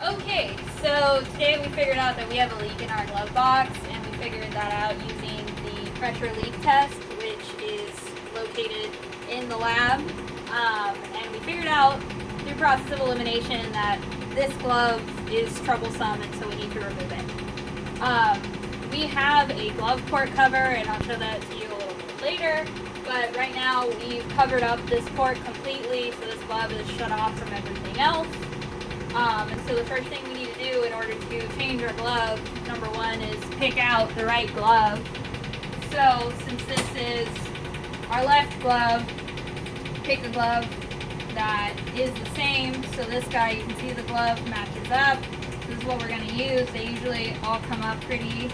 Okay, so today we figured out that we have a leak in our glove box, and we figured that out using the pressure leak test, which is located in the lab. And we figured out through process of elimination that this glove is troublesome, and so we need to remove it. We have a glove port cover, and I'll show that to you a little bit later. But right now we've covered up this port completely, so this glove is shut off from everything else. And so the first thing we need to do in order to change our glove, number one, is pick out the right glove. So since this is our left glove, pick a glove that is the same. So this guy, you can see the glove matches up. This is what we're going to use. They usually all come up pretty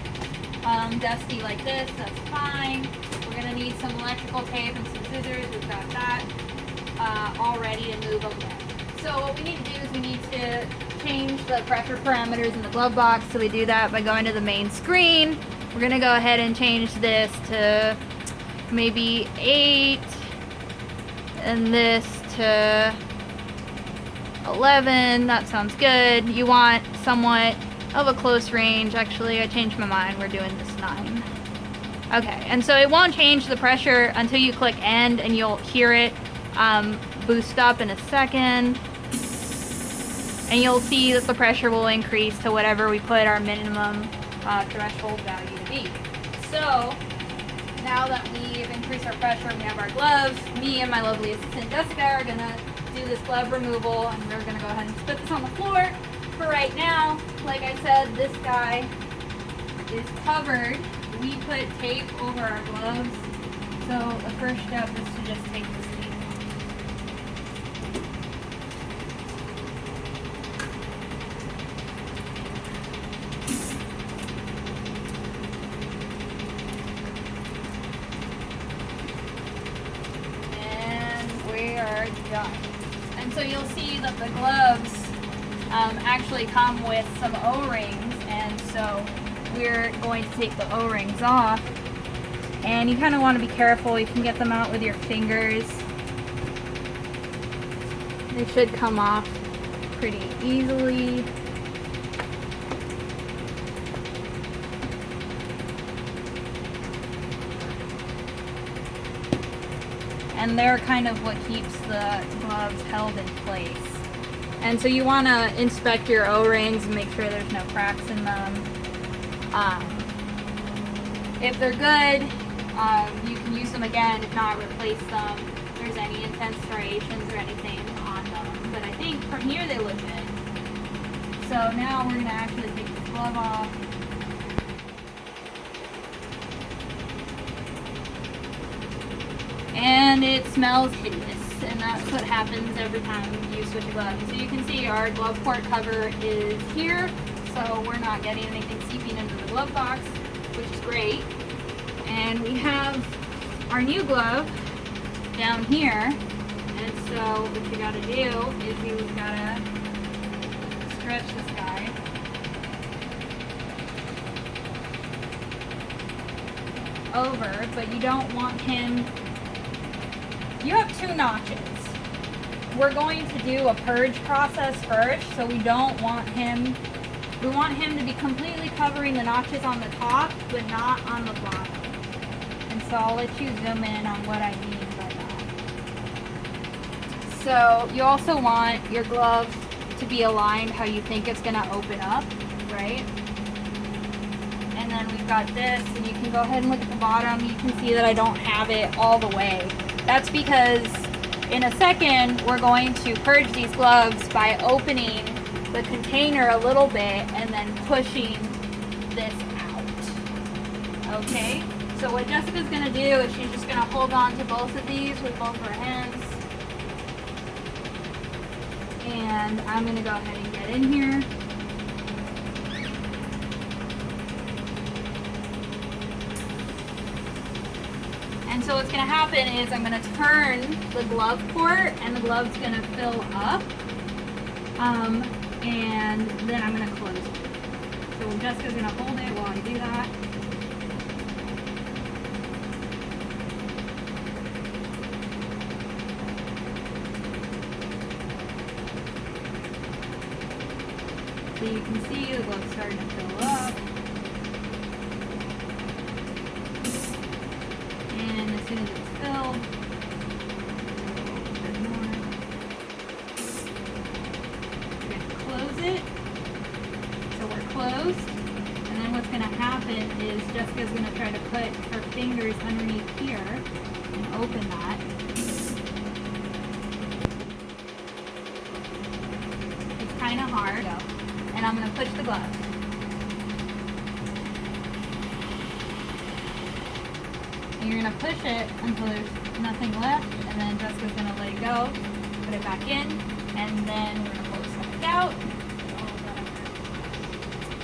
dusty like this. That's fine. We're going to need some electrical tape and some scissors. We've got that all ready to move over. So what we need to do is we need to change the pressure parameters in the glove box. So we do that by going to the main screen. We're going to go ahead and change this to maybe 8 and this to 11. That sounds good. You want somewhat of a close range. Actually, I changed my mind. We're doing this 9. Okay, and so it won't change the pressure until you click end, and you'll hear it boost up in a second. And you'll see that the pressure will increase to whatever we put our minimum threshold value to be. So now that we've increased our pressure and we have our gloves, me and my lovely assistant Jessica are gonna do this glove removal, and we're gonna go ahead and put this on the floor. For right now, like I said, this guy is covered. We put tape over our gloves. So the first step is to just take this tape. Done. And so you'll see that the gloves actually come with some O-rings, and so we're going to take the O-rings off, and you kind of want to be careful. You can get them out with your fingers. They should come off pretty easily. And they're kind of what keeps the gloves held in place. And so you want to inspect your O-rings and make sure there's no cracks in them. If they're good, you can use them again. If not, replace them. If there's any intense striations or anything on them. But I think from here they look good. So now we're going to actually take this glove off. And it smells hideous, and that's what happens every time you switch a glove. So you can see our glove port cover is here, so we're not getting anything seeping into the glove box, which is great. And we have our new glove down here, and so what you gotta do is you gotta stretch this guy. Over, but you don't want him. You have 2 notches. We're going to do a purge process first, so we don't want him, we want him to be completely covering the notches on the top, but not on the bottom. And so I'll let you zoom in on what I mean by that. So you also want your glove to be aligned how you think it's gonna open up, right? And then we've got this, and you can go ahead and look at the bottom. You can see that I don't have it all the way. That's because in a second we're going to purge these gloves by opening the container a little bit and then pushing this out. Okay? So what Jessica's going to do is she's just going to hold on to both of these with both her hands. And I'm going to go ahead and get in here. And so what's going to happen is I'm going to turn the glove port, and the glove's going to fill up, and then I'm going to close it. So Jessica's going to hold it while I do that. So you can see the glove's starting to fill up. And as soon as it's filled, a little bit more. We're going to close it. So we're closed. And then what's going to happen is Jessica's going to try to put her fingers underneath here and open that. It's kind of hard. And I'm going to push the glove. And you're going to push it until there's nothing left, and then Jessica's going to let it go, put it back in, and then we're going to pull this back out.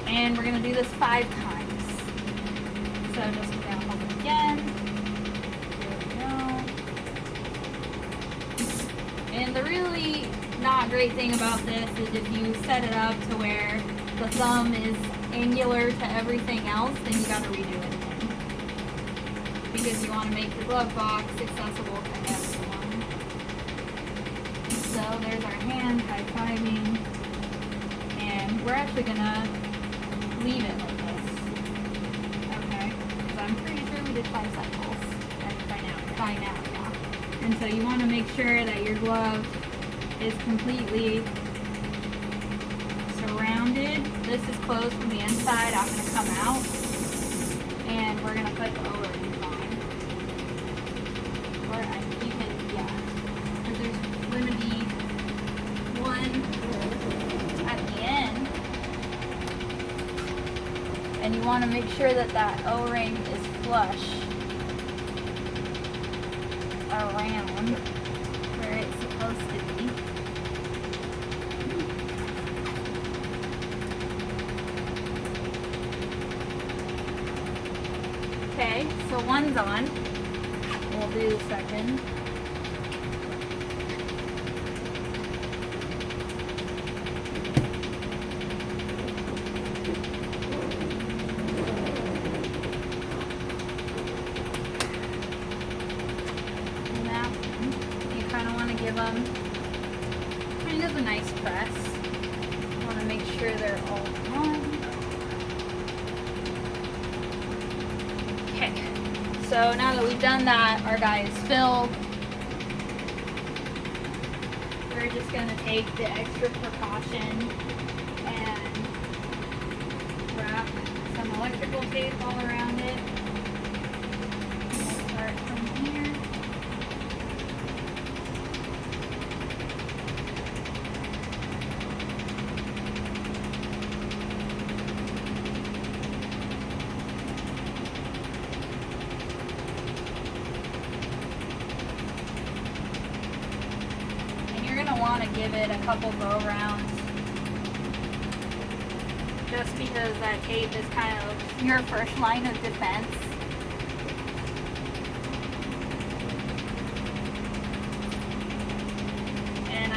And we're going to do this 5 times. So Jessica's going to hold it again. There we go. And the really not great thing about this is if you set it up to where the thumb is angular to everything else, then you got to redo it again. Because you want to make the glove box accessible to everyone. So there's our hand high-fiving. And we're actually going to leave it like this. Okay? Because I'm pretty sure we did 5 cycles. By now, yeah. And so you want to make sure that your glove is completely surrounded. This is closed from the inside. I'm going to come out. And we're going to put the O-rings on. Or you can, yeah. Because there's going to be one at the end. And you want to make sure that that O-ring is flush around where it's supposed to be. Okay, so one's on. We'll do the second. And that one, you kind of want to give them kind of a nice press. You want to make sure they're all on. Okay, so now that we've done that, our guy is filled. We're just going to take the extra precaution and wrap some electrical tape all around it. We'll start from here. Want to give it a couple go rounds just because that tape is kind of your first line of defense. And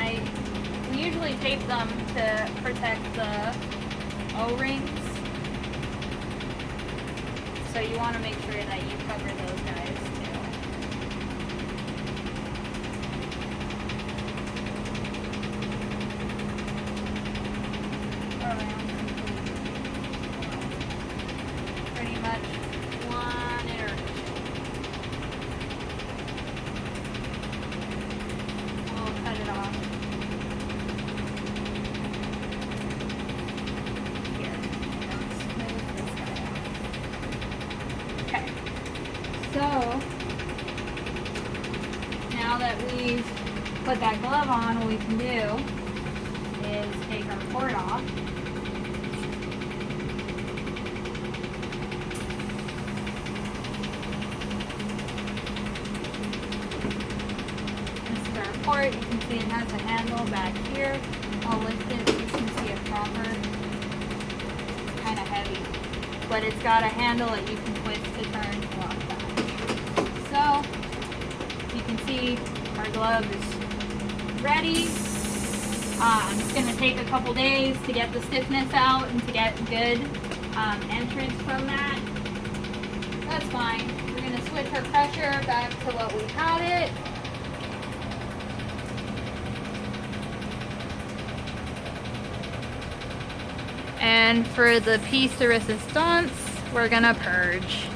we usually tape them to protect the O-rings, so you want to make sure that you cover those guys too. Pretty much one iteration. We'll cut it off. Here. Let's smooth this guy out. Okay. So now that we've put that glove on, what we can do is take our cord off. You can see it has a handle back here. I'll lift it so you can see it proper. It's kind of heavy, but it's got a handle that you can twist to turn to lock that. So you can see our glove is ready. It's going to take a couple days to get the stiffness out and to get good entrance from that. That's fine. We're going to switch our pressure back to what we had it. And for the piece de resistance, we're gonna purge.